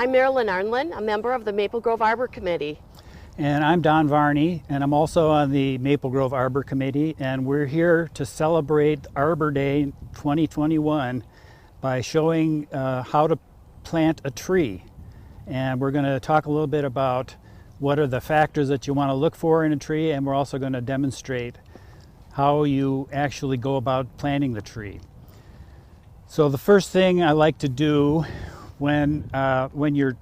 I'm Marilyn Arnlund, a member of the Maple Grove Arbor Committee. And I'm Don Varney, and I'm also on the Maple Grove Arbor Committee, and we're here to celebrate Arbor Day 2021 by showing how to plant a tree. And we're going to talk a little bit about what are the factors that you want to look for in a tree, and we're also going to demonstrate how you actually go about planting the tree. So the first thing I like to do when you're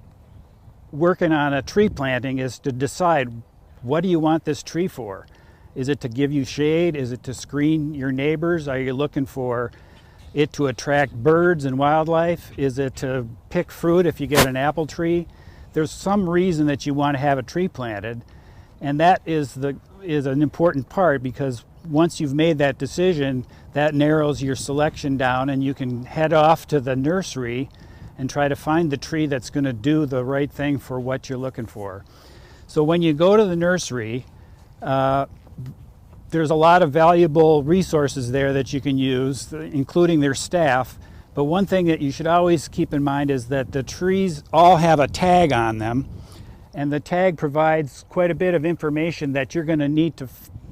working on a tree planting is to decide, what do you want this tree for? Is it to give you shade? Is it to screen your neighbors? Are you looking for it to attract birds and wildlife? Is it to pick fruit if you get an apple tree? There's some reason that you want to have a tree planted, and that is an important part, because once you've made that decision, that narrows your selection down, and you can head off to the nursery and try to find the tree that's going to do the right thing for what you're looking for. So when you go to the nursery, there's a lot of valuable resources there that you can use, including their staff. But one thing that you should always keep in mind is that the trees all have a tag on them, and the tag provides quite a bit of information that you're going to need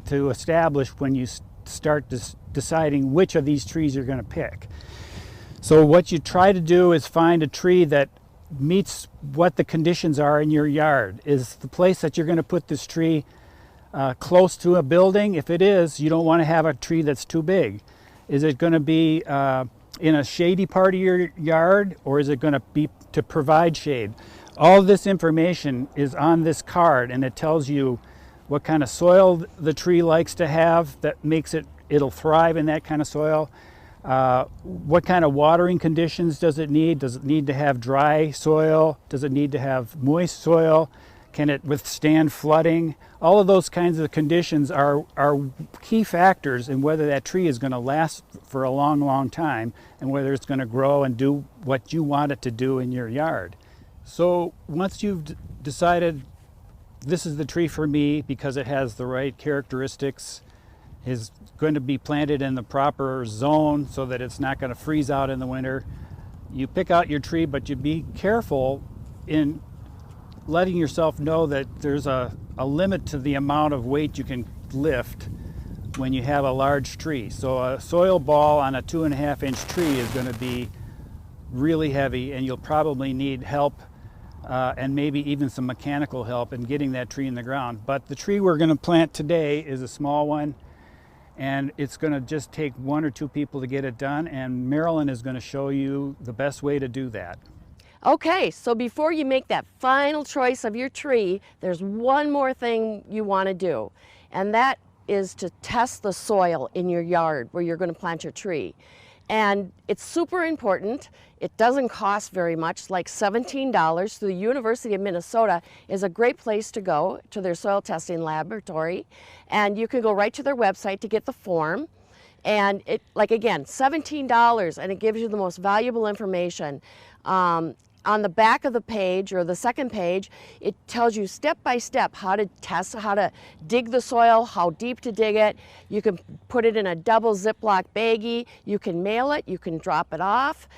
to establish when you start deciding which of these trees you're going to pick. So what you try to do is find a tree that meets what the conditions are in your yard. Is the place that you're going to put this tree close to a building? If it is, you don't want to have a tree that's too big. Is it going to be in a shady part of your yard, or is it going to be to provide shade? All of this information is on this card, and it tells you what kind of soil the tree likes to have that makes it'll thrive in that kind of soil. What kind of watering conditions does it need? Does it need to have dry soil? Does it need to have moist soil? Can it withstand flooding? All of those kinds of conditions are key factors in whether that tree is going to last for a long, long time, and whether it's going to grow and do what you want it to do in your yard. So once you've decided this is the tree for me because it has the right characteristics, is going to be planted in the proper zone so that it's not going to freeze out in the winter, you pick out your tree, but you be careful in letting yourself know that there's a limit to the amount of weight you can lift when you have a large tree. So a soil ball on a 2.5-inch tree is going to be really heavy, and you'll probably need help and maybe even some mechanical help in getting that tree in the ground. But the tree we're going to plant today is a small one, and it's going to just take 1 or 2 people to get it done, and Marilyn is going to show you the best way to do that. Okay, so before you make that final choice of your tree, there's one more thing you want to do, and that is to test the soil in your yard where you're going to plant your tree. And it's super important. It doesn't cost very much, like $17. So the University of Minnesota is a great place to go to their soil testing laboratory, and you can go right to their website to get the form. And it, like again, $17, and it gives you the most valuable information. On the back of the page, or the second page, it tells you step by step how to test, how to dig the soil, how deep to dig it. You can put it in a double Ziploc baggie. You can mail it. You can drop it off.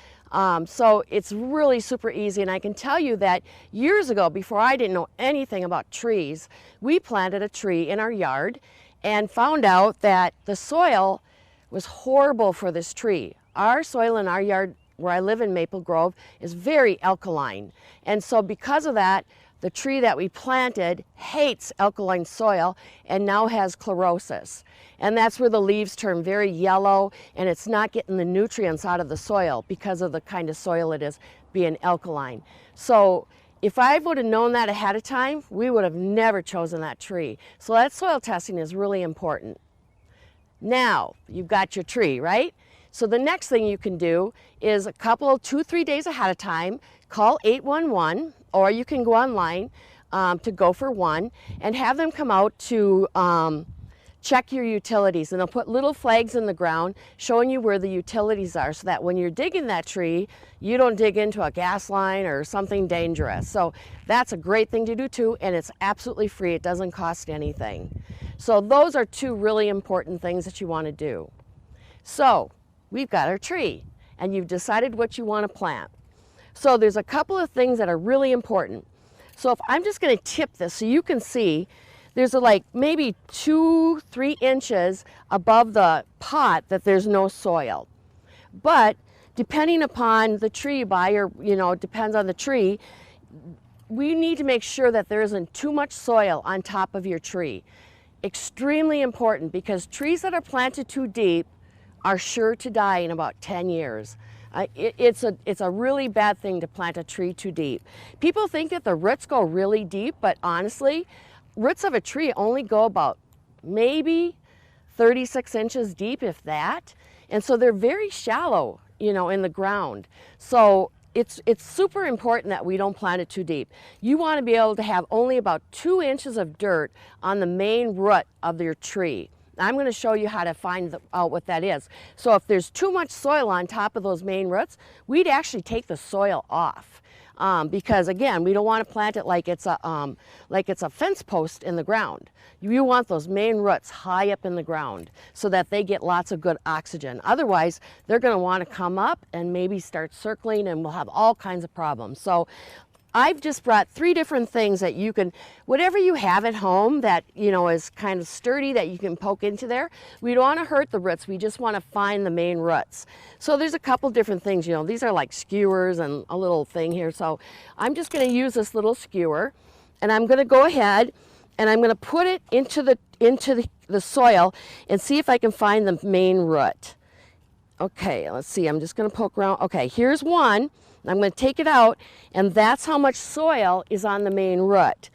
So it's really super easy. And I can tell you that years ago, before I didn't know anything about trees, we planted a tree in our yard and found out that the soil was horrible for this tree. Our soil in our yard, where I live in Maple Grove, is very alkaline. And so because of that, the tree that we planted hates alkaline soil and now has chlorosis. And that's where the leaves turn very yellow, and it's not getting the nutrients out of the soil because of the kind of soil it is, being alkaline. So if I would have known that ahead of time, we would have never chosen that tree. So that soil testing is really important. Now, you've got your tree, right? So the next thing you can do is 2-3 days ahead of time, call 811, or you can go online to Go for One and have them come out to check your utilities. And they'll put little flags in the ground showing you where the utilities are, so that when you're digging that tree, you don't dig into a gas line or something dangerous. So that's a great thing to do too, and it's absolutely free. It doesn't cost anything. So those are 2 really important things that you want to do. So we've got our tree, and you've decided what you want to plant. So there's a couple of things that are really important. So if I'm just going to tip this so you can see, there's like maybe 2-3 inches above the pot that there's no soil. But depending upon the tree you buy, or it depends on the tree, we need to make sure that there isn't too much soil on top of your tree. Extremely important, because trees that are planted too deep are sure to die in about 10 years. It's a really bad thing to plant a tree too deep. People think that the roots go really deep, but honestly, roots of a tree only go about maybe 36 inches deep, if that. And so they're very shallow, in the ground. So it's super important that we don't plant it too deep. You want to be able to have only about 2 inches of dirt on the main root of your tree. I'm going to show you how to find out what that is. So if there's too much soil on top of those main roots, we'd actually take the soil off. Because again, we don't want to plant it like it's a fence post in the ground. You want those main roots high up in the ground so that they get lots of good oxygen. Otherwise, they're going to want to come up and maybe start circling, and we'll have all kinds of problems. So I've just brought 3 different things that you can, whatever you have at home that, is kind of sturdy that you can poke into there. We don't want to hurt the roots. We just want to find the main roots. So there's a couple different things, these are like skewers and a little thing here. So I'm just going to use this little skewer, and I'm going to go ahead and I'm going to put it into the soil and see if I can find the main root. Okay, let's see. I'm just going to poke around. Okay, here's one. I'm going to take it out, and that's how much soil is on the main root.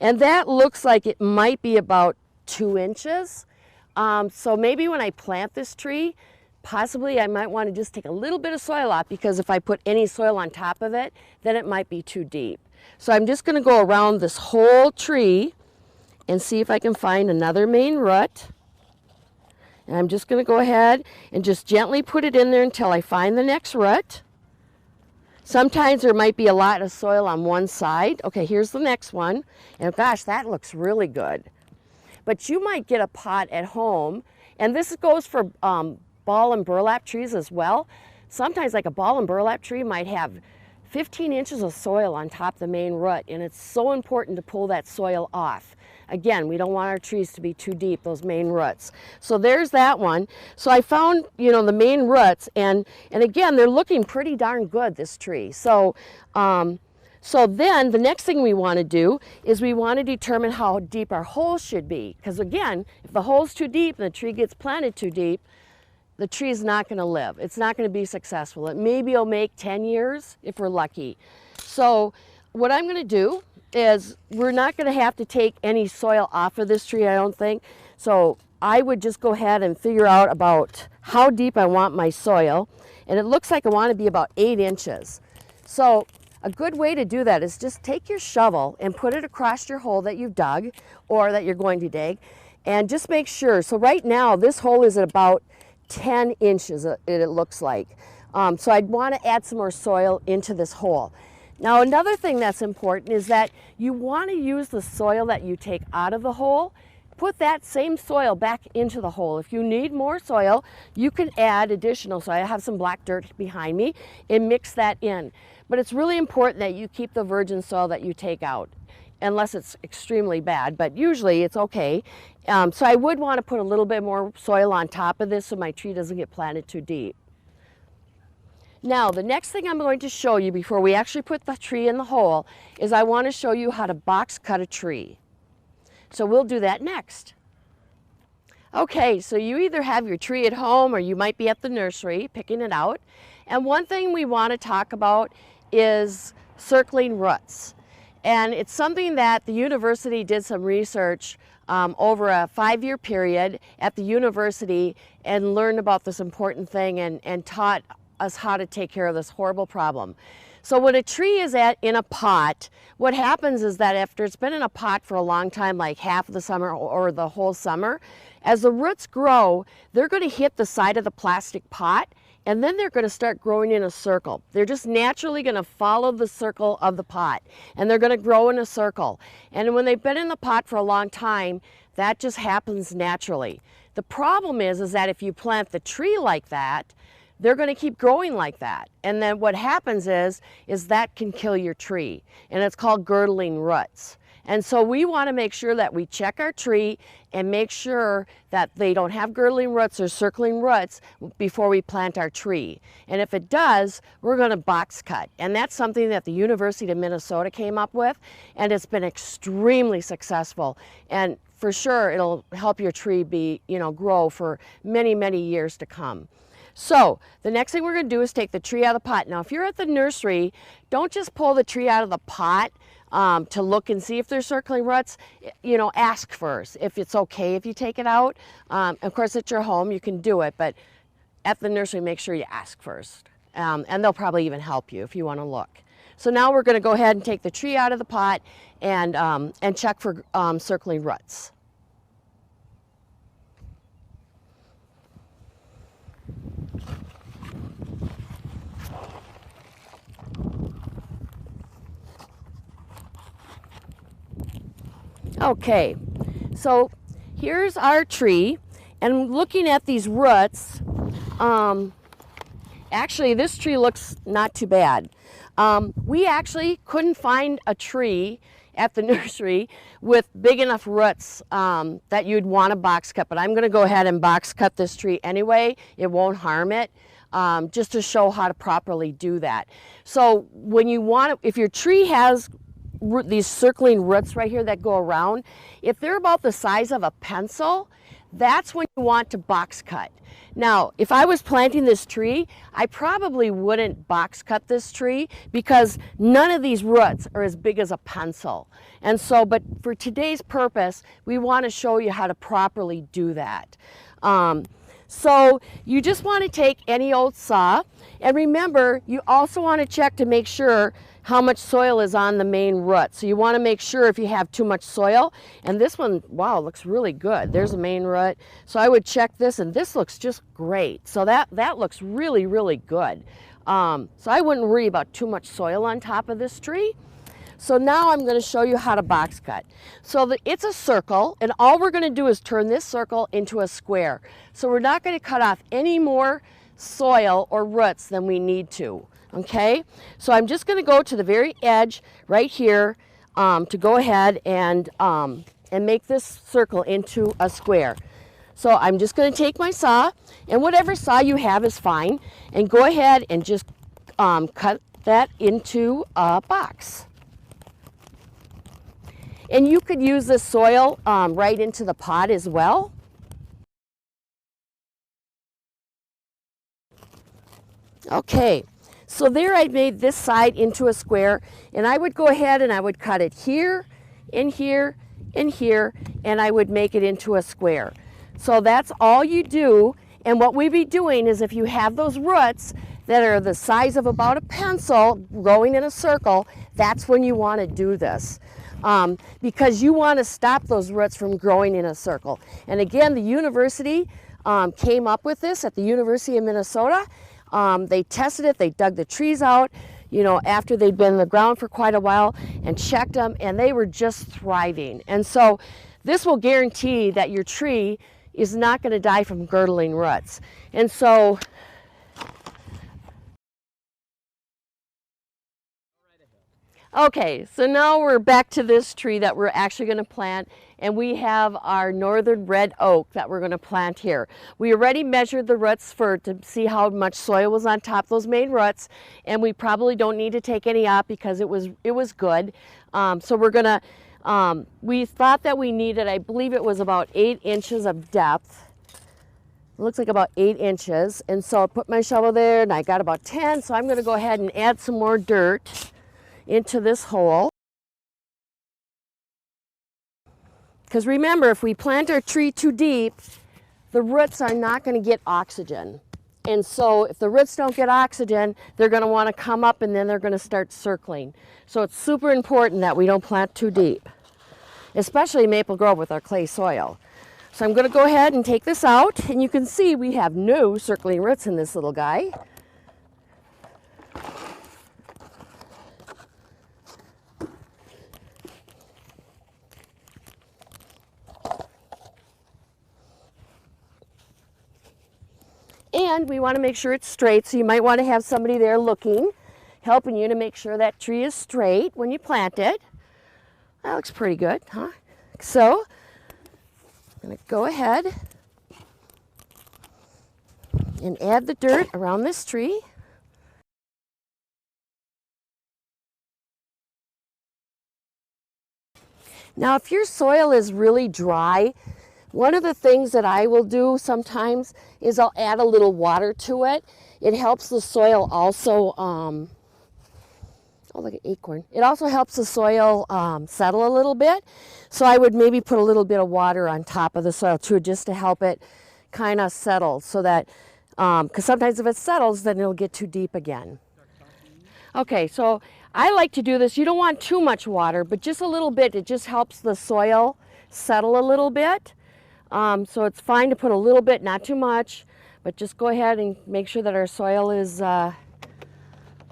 And that looks like it might be about 2 inches. So maybe when I plant this tree, possibly I might want to just take a little bit of soil off, because if I put any soil on top of it, then it might be too deep. So I'm just going to go around this whole tree and see if I can find another main root. And I'm just going to go ahead and just gently put it in there until I find the next root. Sometimes there might be a lot of soil on one side. Okay, here's the next one. And gosh, that looks really good. But you might get a pot at home, and this goes for ball and burlap trees as well. Sometimes like a ball and burlap tree might have 15 inches of soil on top of the main root, and it's so important to pull that soil off. Again, we don't want our trees to be too deep, those main roots. So there's that one. So I found, the main roots, and again, they're looking pretty darn good, this tree. So, so then the next thing we want to do is we want to determine how deep our hole should be. Because again, if the hole's too deep and the tree gets planted too deep, the tree's not going to live. It's not going to be successful. It maybe will make 10 years if we're lucky. So what I'm going to do is, we're not going to have to take any soil off of this tree, I don't think. So I would just go ahead and figure out about how deep I want my soil. And it looks like I want to be about 8 inches. So a good way to do that is just take your shovel and put it across your hole that you've dug or that you're going to dig. And just make sure. So right now, this hole is at about 10 inches, it looks like. So I'd want to add some more soil into this hole. Now another thing that's important is that you want to use the soil that you take out of the hole, put that same soil back into the hole. If you need more soil, you can add additional soil. I have some black dirt behind me, and mix that in. But it's really important that you keep the virgin soil that you take out, unless it's extremely bad, but usually it's okay. So I would want to put a little bit more soil on top of this so my tree doesn't get planted too deep. Now, the next thing I'm going to show you before we actually put the tree in the hole is I want to show you how to box cut a tree. So we'll do that next. Okay, so you either have your tree at home or you might be at the nursery picking it out. And one thing we want to talk about is circling roots. And it's something that the university did some research over a 5-year period at the university and learned about this important thing and taught us how to take care of this horrible problem. So when a tree is in a pot, what happens is that after it's been in a pot for a long time, like half of the summer or the whole summer, as the roots grow, they're going to hit the side of the plastic pot, and then they're going to start growing in a circle. They're just naturally going to follow the circle of the pot, and they're going to grow in a circle. And when they've been in the pot for a long time, that just happens naturally. The problem is that if you plant the tree like that, they're going to keep growing like that. And then what happens is that can kill your tree. And it's called girdling roots. And so we want to make sure that we check our tree and make sure that they don't have girdling roots or circling roots before we plant our tree. And if it does, we're going to box cut. And that's something that the University of Minnesota came up with, and it's been extremely successful. And for sure, it'll help your tree grow for many, many years to come. So the next thing we're going to do is take the tree out of the pot. Now, if you're at the nursery, don't just pull the tree out of the pot to look and see if there's circling roots. Ask first if it's okay if you take it out. Of course, at your home, you can do it, but at the nursery, make sure you ask first. And they'll probably even help you if you want to look. So now we're going to go ahead and take the tree out of the pot and check for circling roots. Okay, so here's our tree, and looking at these roots, actually this tree looks not too bad. We actually couldn't find a tree at the nursery with big enough roots that you'd want to box cut, but I'm going to go ahead and box cut this tree anyway. It won't harm it, just to show how to properly do that. So when you want to, if your tree has these circling roots right here that go around, if they're about the size of a pencil, that's when you want to box cut. Now, if I was planting this tree, I probably wouldn't box cut this tree because none of these roots are as big as a pencil. And so, but for today's purpose, we want to show you how to properly do that. So you just want to take any old saw, and remember, you also want to check to make sure how much soil is on the main root. So you want to make sure if you have too much soil, and this one, wow, looks really good. There's a main root. So I would check this, and this looks just great. So that looks really, really good. So I wouldn't worry about too much soil on top of this tree. So now I'm going to show you how to box cut. So it's a circle, and all we're going to do is turn this circle into a square. So we're not going to cut off any more soil or roots than we need to. Okay, so I'm just going to go to the very edge right here to go ahead and make this circle into a square. So I'm just going to take my saw, and whatever saw you have is fine, and go ahead and just cut that into a box. And you could use this soil right into the pot as well. Okay. So there I made this side into a square, and I would go ahead and I would cut it here, and here, and here, and I would make it into a square. So that's all you do, and what we'd be doing is if you have those roots that are the size of about a pencil growing in a circle, that's when you want to do this. Because you want to stop those roots from growing in a circle. And again, the university came up with this at the University of Minnesota. They tested it, they dug the trees out, after they'd been in the ground for quite a while, and checked them, and they were just thriving. And so this will guarantee that your tree is not going to die from girdling roots. And so okay, so now we're back to this tree that we're actually going to plant, and we have our northern red oak that we're going to plant here. We already measured the roots to see how much soil was on top of those main roots, and we probably don't need to take any out because it was good. So we're going to, we thought that we needed, I believe it was about 8 inches of depth. It looks like about 8 inches, and so I put my shovel there, and I got about 10, so I'm going to go ahead and add some more dirt into this hole. Because remember, if we plant our tree too deep, the roots are not going to get oxygen. And so if the roots don't get oxygen, they're going to want to come up, and then they're going to start circling. So it's super important that we don't plant too deep, especially Maple Grove with our clay soil. So I'm going to go ahead and take this out, and you can see we have no circling roots in this little guy. And we want to make sure it's straight, so you might want to have somebody there looking, helping you to make sure that tree is straight when you plant it. That looks pretty good, huh? So, I'm going to go ahead and add the dirt around this tree. Now, if your soil is really dry, one of the things that I will do sometimes is I'll add a little water to it. It helps the soil also, oh, look at acorn. It also helps the soil settle a little bit. So I would maybe put a little bit of water on top of the soil too, just to help it kind of settle, so that, because sometimes if it settles, then it'll get too deep again. Okay, so I like to do this. You don't want too much water, but just a little bit. It just helps the soil settle a little bit. So it's fine to put a little bit, not too much, but just go ahead and make sure that our soil is, and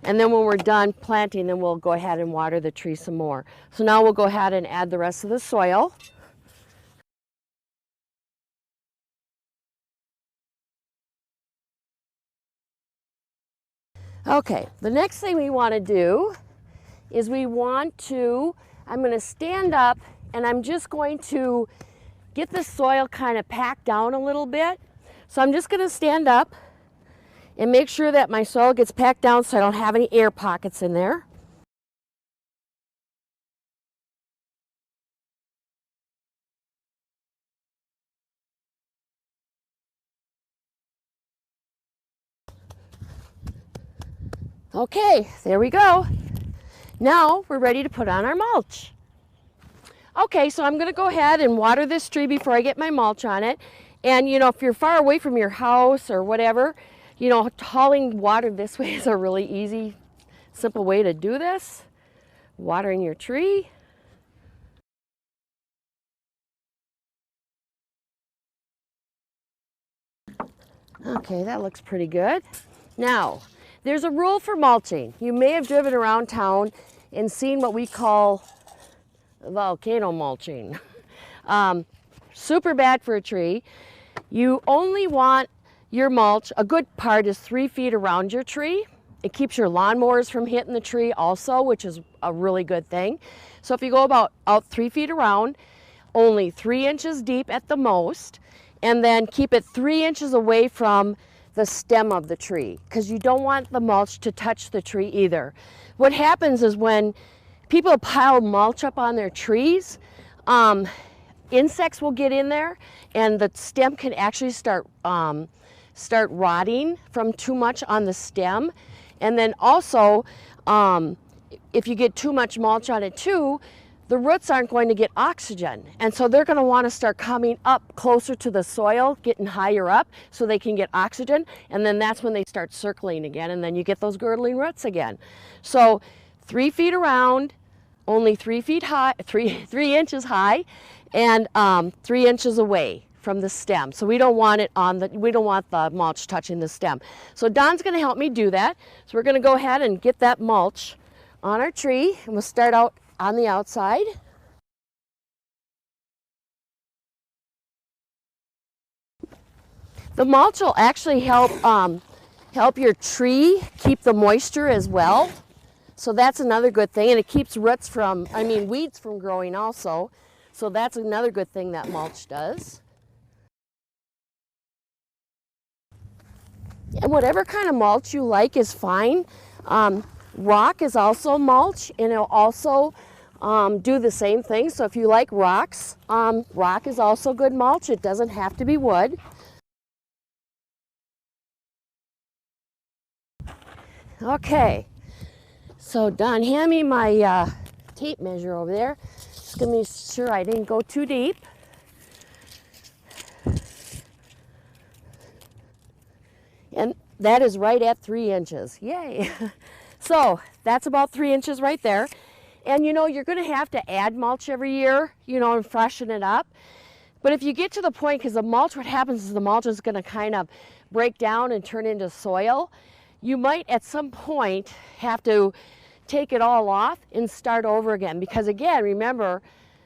then when we're done planting, then we'll go ahead and water the tree some more. So now we'll go ahead and add the rest of the soil. Okay, the next thing we want to do is I'm going to stand up and I'm just going to get the soil kind of packed down a little bit. So I'm just going to stand up and make sure that my soil gets packed down so I don't have any air pockets in there. Okay, there we go. Now we're ready to put on our mulch. Okay, so I'm going to go ahead and water this tree before I get my mulch on it. And you know, if you're far away from your house or whatever, you know, hauling water this way is a really easy, simple way to do this. Watering your tree. Okay, that looks pretty good. Now, there's a rule for mulching. You may have driven around town and seen what we call volcano mulching. Super bad for a tree. You only want your mulch, a good part is 3 feet around your tree. It keeps your lawnmowers from hitting the tree also, which is a really good thing. So if you go about out 3 feet around, only 3 inches deep at the most, and then keep it 3 inches away from the stem of the tree, because you don't want the mulch to touch the tree either. What happens is when people pile mulch up on their trees, insects will get in there and the stem can actually start rotting from too much on the stem. And then also, if you get too much mulch on it too, the roots aren't going to get oxygen. And so they're going to want to start coming up closer to the soil, getting higher up so they can get oxygen. And then that's when they start circling again. And then you get those girdling roots again. So 3 feet around, only 3 feet high, 3 inches high, and 3 inches away from the stem. So we don't want it we don't want the mulch touching the stem. So Don's going to help me do that. So we're going to go ahead and get that mulch on our tree, and we'll start out on the outside. The mulch will actually help your tree keep the moisture as well. So that's another good thing, and it keeps weeds from growing also. So that's another good thing that mulch does. And whatever kind of mulch you like is fine. Rock is also mulch, and it'll also do the same thing. So if you like rocks, rock is also good mulch. It doesn't have to be wood. Okay, so Don, hand me my tape measure over there. Just to make sure I didn't go too deep. And that is right at 3 inches. Yay! So that's about 3 inches right there. And you know, you're going to have to add mulch every year, you know, and freshen it up. But if you get to the point, because the mulch, what happens is the mulch is going to kind of break down and turn into soil. You might at some point have to take it all off and start over again. Because again, remember,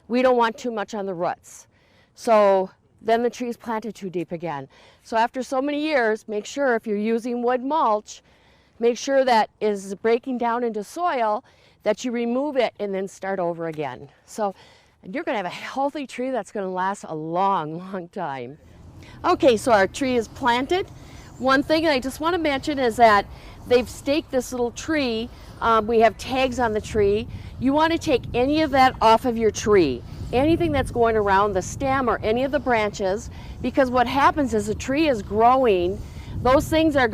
we don't want too much on the roots. So then the tree is planted too deep again. So after so many years, make sure if you're using wood mulch, make sure that is breaking down into soil, that you remove it and then start over again. So you're going to have a healthy tree that's going to last a long, long time. Okay, so our tree is planted. One thing I just want to mention is that they've staked this little tree. We have tags on the tree. You want to take any of that off of your tree. Anything that's going around the stem or any of the branches, because what happens is the tree is growing, those things are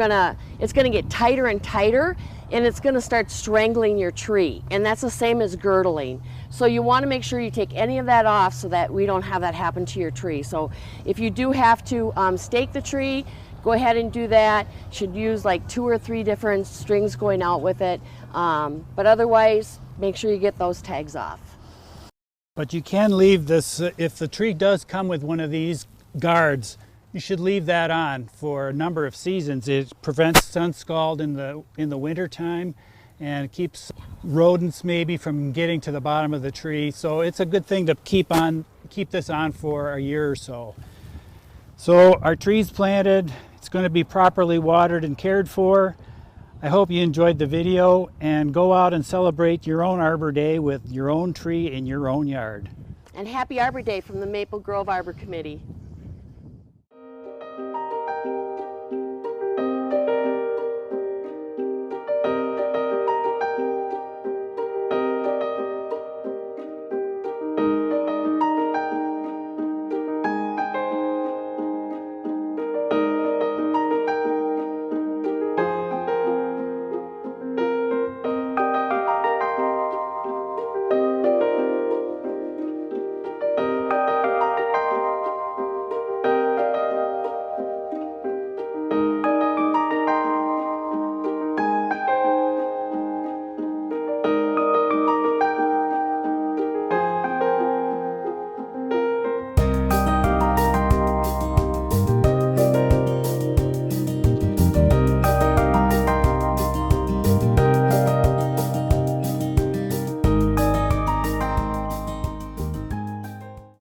it's gonna get tighter and tighter, and it's gonna start strangling your tree. And that's the same as girdling. So you wanna make sure you take any of that off so that we don't have that happen to your tree. So if you do have to stake the tree, go ahead and do that. Should use like 2 or 3 different strings going out with it. But otherwise, make sure you get those tags off. But you can leave this, if the tree does come with one of these guards, you should leave that on for a number of seasons. It prevents sun scald in the winter time and keeps rodents maybe from getting to the bottom of the tree. So it's a good thing to keep this on for a year or so. So our tree's planted, it's going to be properly watered and cared for. I hope you enjoyed the video, and go out and celebrate your own Arbor Day with your own tree in your own yard. And happy Arbor Day from the Grove Arbor Committee.